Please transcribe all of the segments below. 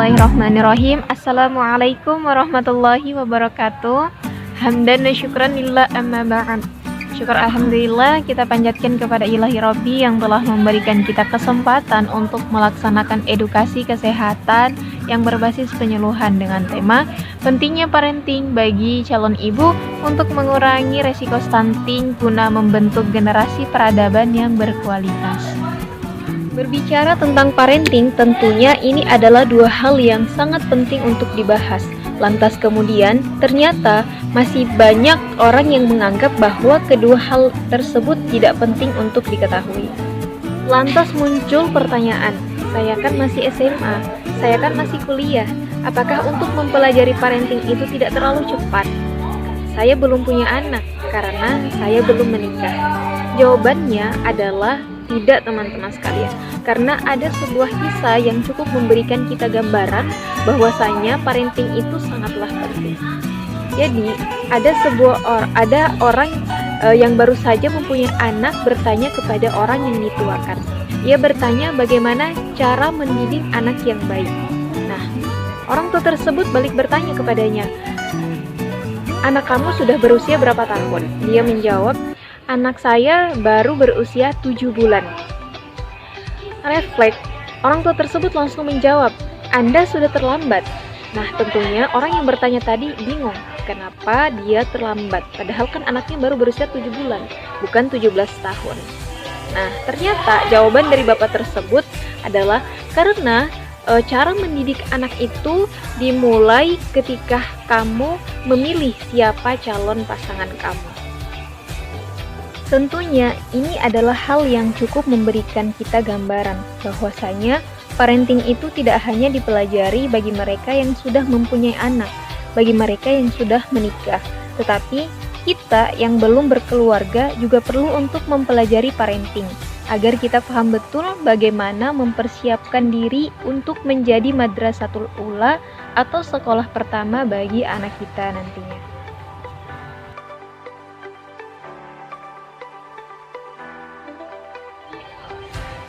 Bismillahirrahmanirrahim. Assalamualaikum warahmatullahi wabarakatuh. Hamdan wa syukran lillah amma ba'd. Syukur alhamdulillah kita panjatkan kepada Ilahi Rabbi yang telah memberikan kita kesempatan untuk melaksanakan edukasi kesehatan yang berbasis penyuluhan dengan tema pentingnya parenting bagi calon ibu untuk mengurangi resiko stunting guna membentuk generasi peradaban yang berkualitas. Berbicara tentang parenting, tentunya ini adalah dua hal yang sangat penting untuk dibahas. Lantas kemudian, ternyata masih banyak orang yang menganggap bahwa kedua hal tersebut tidak penting untuk diketahui. Lantas muncul pertanyaan, saya kan masih SMA, saya kan masih kuliah, apakah untuk mempelajari parenting itu tidak terlalu cepat? Saya belum punya anak, karena saya belum menikah. Jawabannya adalah tidak, teman-teman sekalian, karena ada sebuah kisah yang cukup memberikan kita gambaran bahwasanya parenting itu sangatlah penting. Jadi, ada orang yang baru saja mempunyai anak bertanya kepada orang yang dituakan. Ia bertanya bagaimana cara mendidik anak yang baik. Nah, orang tua tersebut balik bertanya kepadanya, "Anak kamu sudah berusia berapa tahun?" Dia menjawab, "Anak saya baru berusia 7 bulan. Refleks, orang tua tersebut langsung menjawab, "Anda sudah terlambat." Nah, tentunya orang yang bertanya tadi bingung, kenapa dia terlambat? Padahal kan anaknya baru berusia 7 bulan, bukan 17 tahun. Nah, ternyata jawaban dari bapak tersebut adalah karena cara mendidik anak itu dimulai ketika kamu memilih siapa calon pasangan kamu. Tentunya ini adalah hal yang cukup memberikan kita gambaran bahwasanya parenting itu tidak hanya dipelajari bagi mereka yang sudah mempunyai anak, bagi mereka yang sudah menikah, tetapi kita yang belum berkeluarga juga perlu untuk mempelajari parenting agar kita paham betul bagaimana mempersiapkan diri untuk menjadi madrasatul ula atau sekolah pertama bagi anak kita nantinya.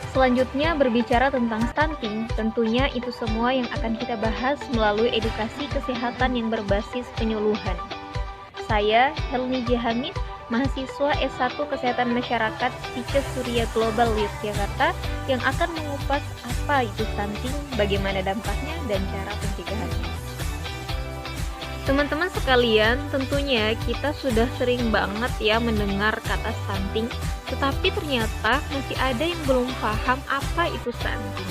Selanjutnya berbicara tentang stunting, tentunya itu semua yang akan kita bahas melalui edukasi kesehatan yang berbasis penyuluhan. Saya, Helmi Jahamid, mahasiswa S1 Kesehatan Masyarakat Sikes Surya Global Yogyakarta yang akan mengupas apa itu stunting, bagaimana dampaknya, dan cara pencegahannya. Teman-teman sekalian, tentunya kita sudah sering banget ya mendengar kata stunting, tetapi ternyata masih ada yang belum paham apa itu stunting.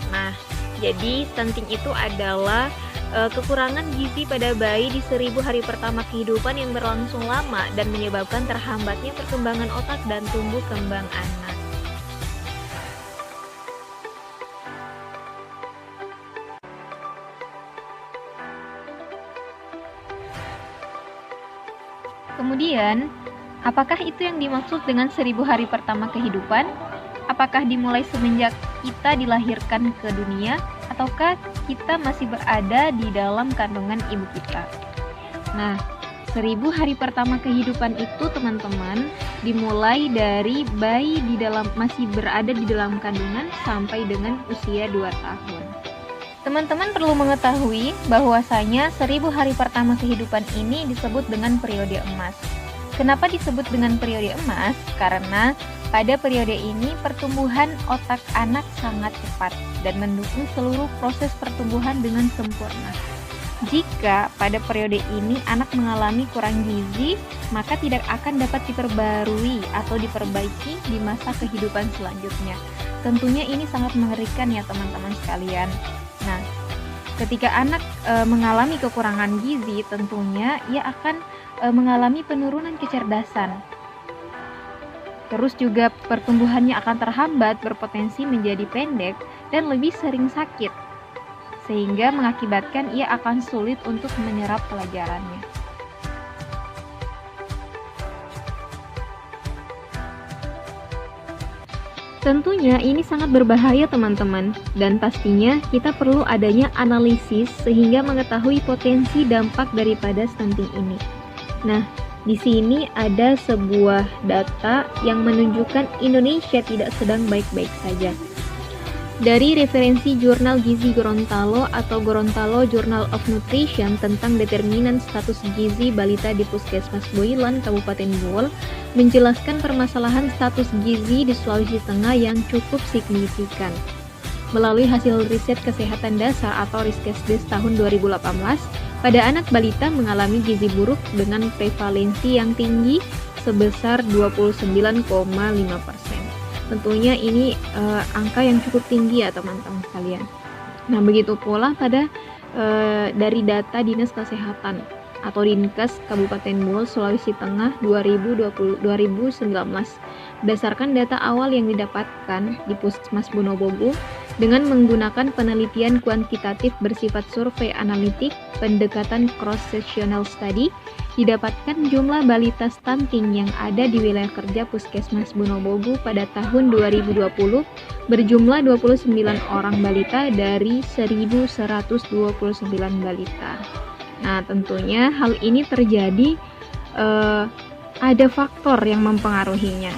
Nah, jadi stunting itu adalah kekurangan gizi pada bayi di 1000 hari pertama kehidupan yang berlangsung lama dan menyebabkan terhambatnya perkembangan otak dan tumbuh kembang anak. Kemudian, apakah itu yang dimaksud dengan 1000 hari pertama kehidupan? Apakah dimulai semenjak kita dilahirkan ke dunia, ataukah kita masih berada di dalam kandungan ibu kita? Nah, 1000 hari pertama kehidupan itu, teman-teman, dimulai dari bayi masih berada di dalam kandungan sampai dengan usia 2 tahun. Teman-teman perlu mengetahui bahwasanya 1000 hari pertama kehidupan ini disebut dengan periode emas. Kenapa disebut dengan periode emas? Karena pada periode ini pertumbuhan otak anak sangat cepat dan mendukung seluruh proses pertumbuhan dengan sempurna. Jika pada periode ini anak mengalami kurang gizi, maka tidak akan dapat diperbarui atau diperbaiki di masa kehidupan selanjutnya. Tentunya ini sangat mengerikan ya teman-teman sekalian. Nah, ketika anak mengalami kekurangan gizi, tentunya ia akan mengalami penurunan kecerdasan. Terus juga pertumbuhannya akan terhambat, berpotensi menjadi pendek dan lebih sering sakit, sehingga mengakibatkan ia akan sulit untuk menyerap pelajarannya. Tentunya ini sangat berbahaya teman-teman, dan pastinya kita perlu adanya analisis sehingga mengetahui potensi dampak daripada stunting ini. Nah, di sini ada sebuah data yang menunjukkan Indonesia tidak sedang baik-baik saja. Dari referensi Jurnal Gizi Gorontalo atau Gorontalo Journal of Nutrition tentang determinan status gizi balita di Puskesmas Boilan, Kabupaten Buol, menjelaskan permasalahan status gizi di Sulawesi Tengah yang cukup signifikan. Melalui hasil riset kesehatan dasar atau Riskesdes tahun 2018, pada anak balita mengalami gizi buruk dengan prevalensi yang tinggi sebesar 29,5%. Tentunya ini angka yang cukup tinggi ya teman-teman sekalian. Nah, begitu pula pada dari data Dinas Kesehatan atau Dinkes Kabupaten Buol, Sulawesi Tengah 2019. Berdasarkan data awal yang didapatkan di Puskesmas Bonobogo dengan menggunakan penelitian kuantitatif bersifat survei analitik, pendekatan cross-sectional study, didapatkan jumlah balita stunting yang ada di wilayah kerja Puskesmas Bonobogo pada tahun 2020 berjumlah 29 orang balita dari 1.129 balita. Nah, tentunya hal ini terjadi ada faktor yang mempengaruhinya.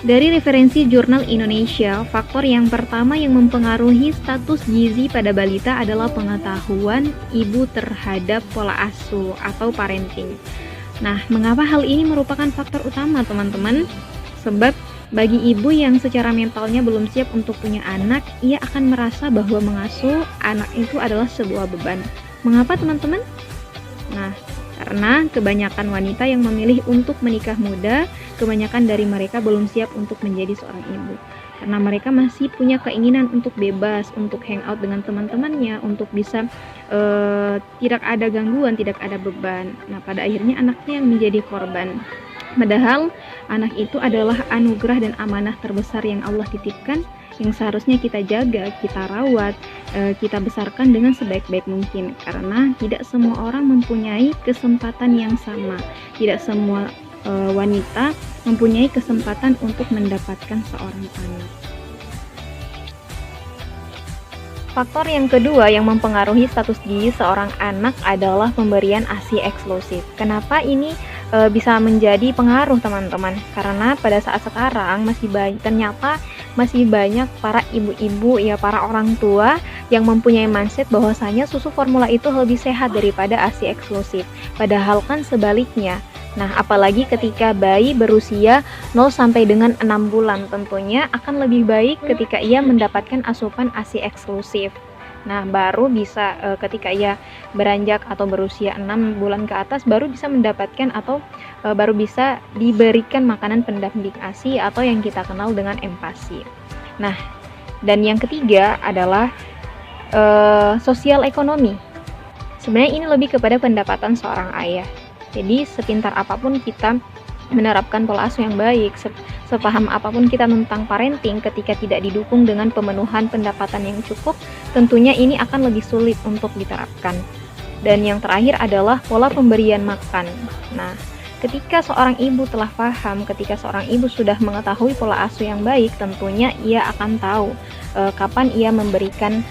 Dari referensi Jurnal Indonesia, faktor yang pertama yang mempengaruhi status gizi pada balita adalah pengetahuan ibu terhadap pola asuh atau parenting. Nah, mengapa hal ini merupakan faktor utama, teman-teman? Sebab bagi ibu yang secara mentalnya belum siap untuk punya anak, ia akan merasa bahwa mengasuh anak itu adalah sebuah beban. Mengapa, teman-teman? Nah, karena kebanyakan wanita yang memilih untuk menikah muda, kebanyakan dari mereka belum siap untuk menjadi seorang ibu. Karena mereka masih punya keinginan untuk bebas, untuk hangout dengan teman-temannya, untuk bisa tidak ada gangguan, tidak ada beban. Nah, pada akhirnya anaknya yang menjadi korban. Padahal anak itu adalah anugerah dan amanah terbesar yang Allah titipkan, yang seharusnya kita jaga, kita rawat, kita besarkan dengan sebaik-baik mungkin. Karena tidak semua orang mempunyai kesempatan yang sama. Tidak semua wanita mempunyai kesempatan untuk mendapatkan seorang anak. Faktor yang kedua yang mempengaruhi status gizi seorang anak adalah pemberian ASI eksklusif. Kenapa ini bisa menjadi pengaruh, teman-teman? Karena pada saat sekarang ternyata masih banyak para ibu-ibu, ya para orang tua yang mempunyai mindset bahwasanya susu formula itu lebih sehat daripada ASI eksklusif. Padahal kan sebaliknya. Nah, apalagi ketika bayi berusia 0 sampai dengan 6 bulan, tentunya akan lebih baik ketika ia mendapatkan asupan ASI eksklusif. Nah, baru bisa ketika ia beranjak atau berusia 6 bulan ke atas baru bisa mendapatkan atau baru bisa diberikan makanan pendamping ASI atau yang kita kenal dengan empasi. Nah, dan yang ketiga adalah sosial ekonomi. Sebenarnya ini lebih kepada pendapatan seorang ayah. Jadi sepintar apapun kita menerapkan pola asuh yang baik, sepaham apapun kita tentang parenting, ketika tidak didukung dengan pemenuhan pendapatan yang cukup, tentunya ini akan lebih sulit untuk diterapkan. Dan yang terakhir adalah pola pemberian makan. Nah, ketika seorang ibu telah paham, ketika seorang ibu sudah mengetahui pola asuh yang baik, tentunya ia akan tahu kapan ia memberikan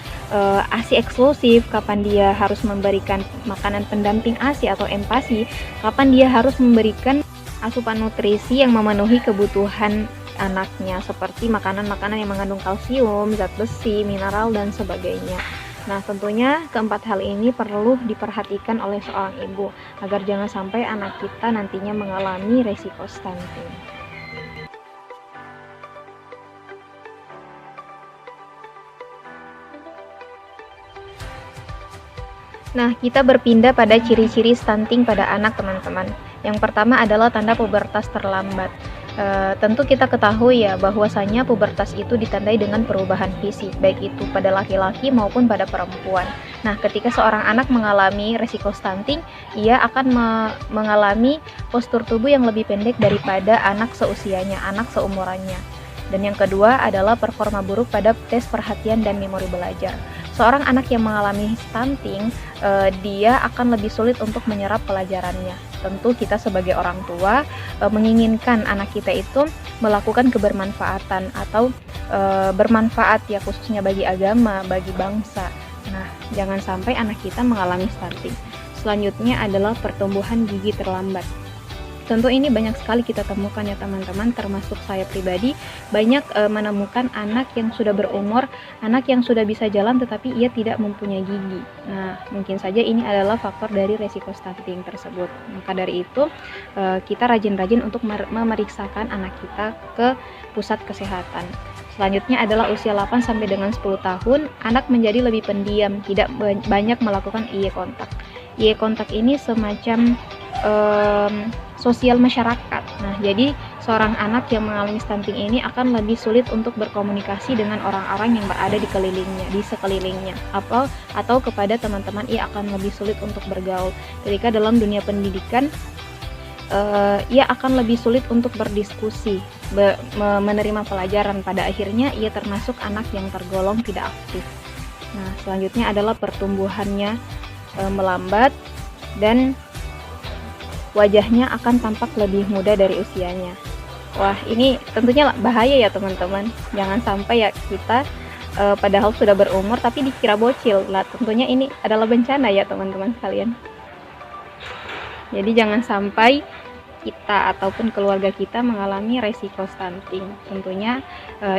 ASI eksklusif, kapan dia harus memberikan makanan pendamping ASI atau empasi, kapan dia harus memberikan asupan nutrisi yang memenuhi kebutuhan anaknya seperti makanan-makanan yang mengandung kalsium, zat besi, mineral, dan sebagainya. Nah, tentunya keempat hal ini perlu diperhatikan oleh seorang ibu agar jangan sampai anak kita nantinya mengalami resiko stunting. Nah, kita berpindah pada ciri-ciri stunting pada anak, teman-teman. Yang pertama adalah tanda pubertas terlambat. Tentu kita ketahui ya bahwasanya pubertas itu ditandai dengan perubahan fisik, baik itu pada laki-laki maupun pada perempuan. Nah, ketika seorang anak mengalami resiko stunting, ia akan mengalami postur tubuh yang lebih pendek daripada anak seusianya, anak seumurannya. Dan yang kedua adalah performa buruk pada tes perhatian dan memori belajar. Seorang anak yang mengalami stunting, dia akan lebih sulit untuk menyerap pelajarannya. Tentu kita sebagai orang tua menginginkan anak kita itu melakukan kebermanfaatan atau bermanfaat ya, khususnya bagi agama, bagi bangsa. Nah, jangan sampai anak kita mengalami stunting. Selanjutnya adalah pertumbuhan gigi terlambat. Tentu ini banyak sekali kita temukan ya teman-teman, termasuk saya pribadi banyak menemukan anak yang sudah berumur, anak yang sudah bisa jalan tetapi ia tidak mempunyai gigi. Nah, mungkin saja ini adalah faktor dari resiko stunting tersebut. Maka dari itu kita rajin-rajin untuk memeriksakan anak kita ke pusat kesehatan. Selanjutnya adalah usia 8 sampai dengan 10 tahun, anak menjadi lebih pendiam, tidak banyak melakukan eye contact. Eye contact ini semacam sosial masyarakat. Nah, jadi seorang anak yang mengalami stunting ini akan lebih sulit untuk berkomunikasi dengan orang-orang yang berada di sekelilingnya, atau kepada teman-teman ia akan lebih sulit untuk bergaul. Ketika dalam dunia pendidikan, ia akan lebih sulit untuk berdiskusi, menerima pelajaran. Pada akhirnya ia termasuk anak yang tergolong tidak aktif. Nah, selanjutnya adalah pertumbuhannya melambat dan wajahnya akan tampak lebih muda dari usianya. Wah, ini tentunya bahaya ya teman-teman. Jangan sampai ya kita padahal sudah berumur tapi dikira bocil. Lah, tentunya ini adalah bencana ya teman-teman sekalian. Jadi jangan sampai kita ataupun keluarga kita mengalami resiko stunting. Tentunya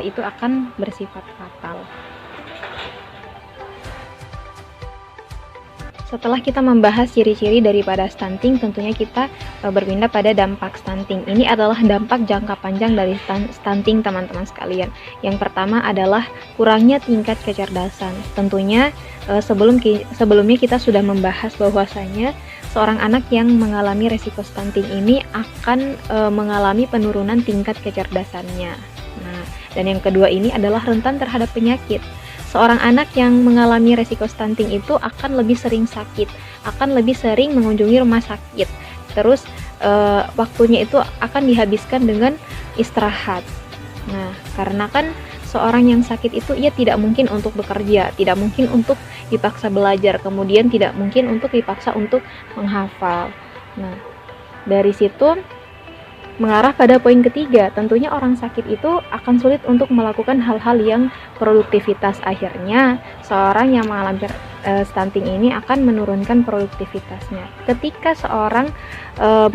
itu akan bersifat fatal. Setelah kita membahas ciri-ciri daripada stunting, tentunya kita berpindah pada dampak stunting. Ini adalah dampak jangka panjang dari stunting teman-teman sekalian. Yang pertama adalah kurangnya tingkat kecerdasan. Tentunya sebelumnya kita sudah membahas bahwasanya seorang anak yang mengalami resiko stunting ini akan mengalami penurunan tingkat kecerdasannya. Nah, dan yang kedua ini adalah rentan terhadap penyakit. Seorang anak yang mengalami resiko stunting itu akan lebih sering sakit, akan lebih sering mengunjungi rumah sakit. Terus waktunya itu akan dihabiskan dengan istirahat. Nah, karena kan seorang yang sakit itu ia tidak mungkin untuk bekerja, tidak mungkin untuk dipaksa belajar, kemudian tidak mungkin untuk dipaksa untuk menghafal. Nah, dari situ mengarah pada poin ketiga, tentunya orang sakit itu akan sulit untuk melakukan hal-hal yang produktivitas. Akhirnya, seorang yang mengalami stunting ini akan menurunkan produktivitasnya. Ketika seorang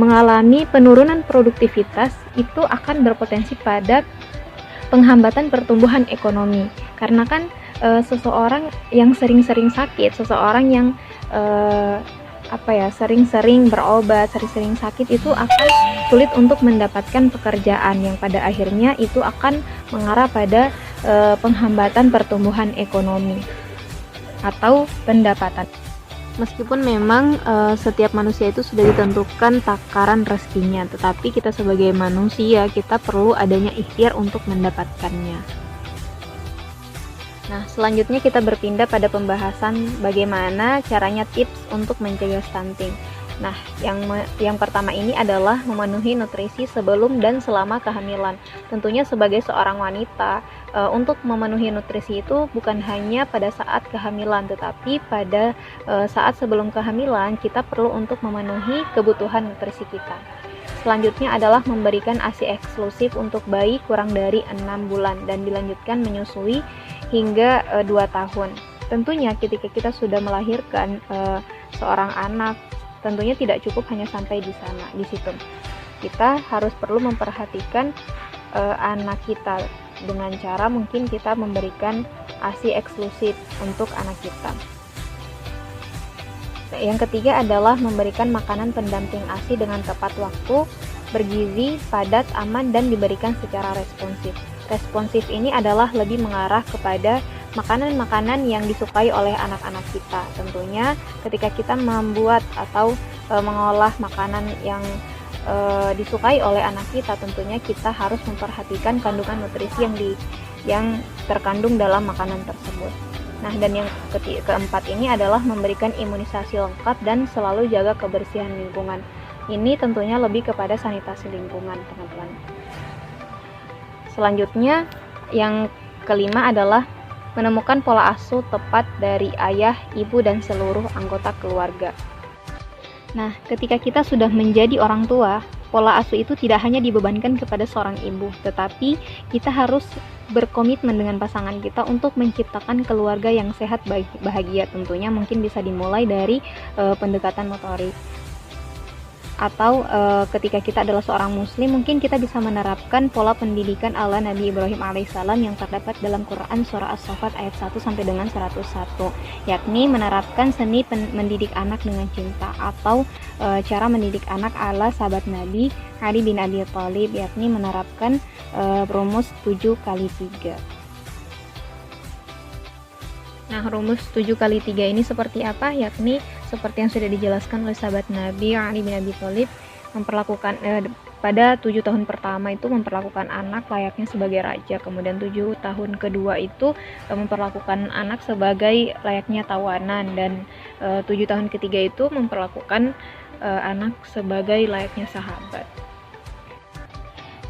mengalami penurunan produktivitas, itu akan berpotensi pada penghambatan pertumbuhan ekonomi. Karena kan seseorang yang sering-sering sakit, seseorang yang sering-sering berobat, sering-sering sakit itu akan sulit untuk mendapatkan pekerjaan yang pada akhirnya itu akan mengarah pada penghambatan pertumbuhan ekonomi atau pendapatan. Meskipun memang setiap manusia itu sudah ditentukan takaran rezekinya, tetapi kita sebagai manusia kita perlu adanya ikhtiar untuk mendapatkannya. Nah, selanjutnya kita berpindah pada pembahasan bagaimana caranya tips untuk mencegah stunting. Nah, yang pertama ini adalah memenuhi nutrisi sebelum dan selama kehamilan. Tentunya sebagai seorang wanita, untuk memenuhi nutrisi itu bukan hanya pada saat kehamilan, tetapi pada saat sebelum kehamilan kita perlu untuk memenuhi kebutuhan nutrisi kita. Selanjutnya adalah memberikan ASI eksklusif untuk bayi kurang dari 6 bulan dan dilanjutkan menyusui hingga 2 tahun. Tentunya ketika kita sudah melahirkan seorang anak, tentunya tidak cukup hanya sampai di situ. Kita harus perlu memperhatikan anak kita dengan cara mungkin kita memberikan ASI eksklusif untuk anak kita. Yang ketiga adalah memberikan makanan pendamping ASI dengan tepat waktu, bergizi, padat, aman, dan diberikan secara responsif. Responsif ini adalah lebih mengarah kepada makanan-makanan yang disukai oleh anak-anak kita. Tentunya ketika kita membuat atau mengolah makanan yang disukai oleh anak kita, tentunya kita harus memperhatikan kandungan nutrisi yang terkandung dalam makanan tersebut. Nah, dan yang keempat ini adalah memberikan imunisasi lengkap dan selalu jaga kebersihan lingkungan. Ini tentunya lebih kepada sanitasi lingkungan, teman-teman. Selanjutnya, yang kelima adalah menemukan pola asuh tepat dari ayah, ibu, dan seluruh anggota keluarga. Nah, ketika kita sudah menjadi orang tua, pola asuh itu tidak hanya dibebankan kepada seorang ibu, tetapi kita harus berkomitmen dengan pasangan kita untuk menciptakan keluarga yang sehat bahagia. Tentunya mungkin bisa dimulai dari pendekatan motorik. atau ketika kita adalah seorang muslim, mungkin kita bisa menerapkan pola pendidikan ala Nabi Ibrahim alaihissalam yang terdapat dalam Quran surah As-Saffat ayat 1 sampai dengan 101, yakni menerapkan seni mendidik anak dengan cinta, atau cara mendidik anak ala sahabat Nabi Ali bin Abi Thalib, yakni menerapkan rumus 7x3. Nah, rumus 7x3 ini seperti apa? Yakni seperti yang sudah dijelaskan oleh sahabat Nabi Ali bin Abi Thalib, memperlakukan pada 7 tahun pertama itu memperlakukan anak layaknya sebagai raja, kemudian 7 tahun kedua itu memperlakukan anak sebagai layaknya tawanan, dan 7 tahun ketiga itu memperlakukan anak sebagai layaknya sahabat.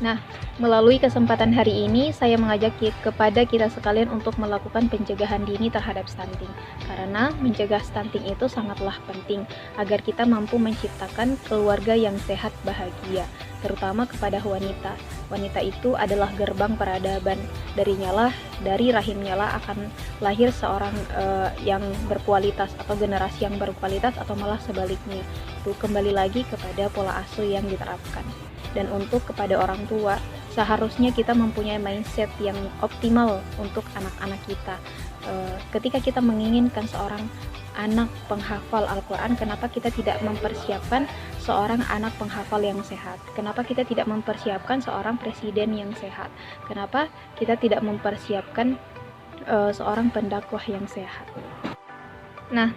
Nah, melalui kesempatan hari ini saya mengajak kepada kita sekalian untuk melakukan pencegahan dini terhadap stunting, karena mencegah stunting itu sangatlah penting agar kita mampu menciptakan keluarga yang sehat bahagia, terutama kepada wanita. Wanita itu adalah gerbang peradaban, dari rahimnya lah akan lahir seorang yang berkualitas, atau generasi yang berkualitas, atau malah sebaliknya. Itu kembali lagi kepada pola asuh yang diterapkan. Dan untuk kepada orang tua, seharusnya kita mempunyai mindset yang optimal untuk anak-anak kita. Ketika kita menginginkan seorang anak penghafal Al-Quran, kenapa kita tidak mempersiapkan seorang anak penghafal yang sehat? Kenapa kita tidak mempersiapkan seorang presiden yang sehat? Kenapa kita tidak mempersiapkan seorang pendakwah yang sehat? Nah,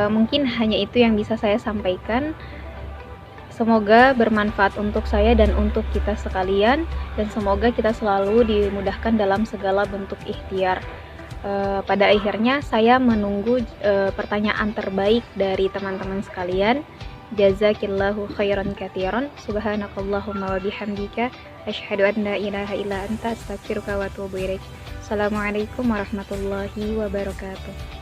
mungkin hanya itu yang bisa saya sampaikan. Semoga bermanfaat untuk saya dan untuk kita sekalian, dan semoga kita selalu dimudahkan dalam segala bentuk ikhtiar. Pada akhirnya saya menunggu pertanyaan terbaik dari teman-teman sekalian. Jazakillahu khairan katsiran. Subhanakallahumma wa bihamdika asyhadu an la ilaha illa anta astaghfiruka wa atubu ilaik. Assalamualaikum warahmatullahi wabarakatuh.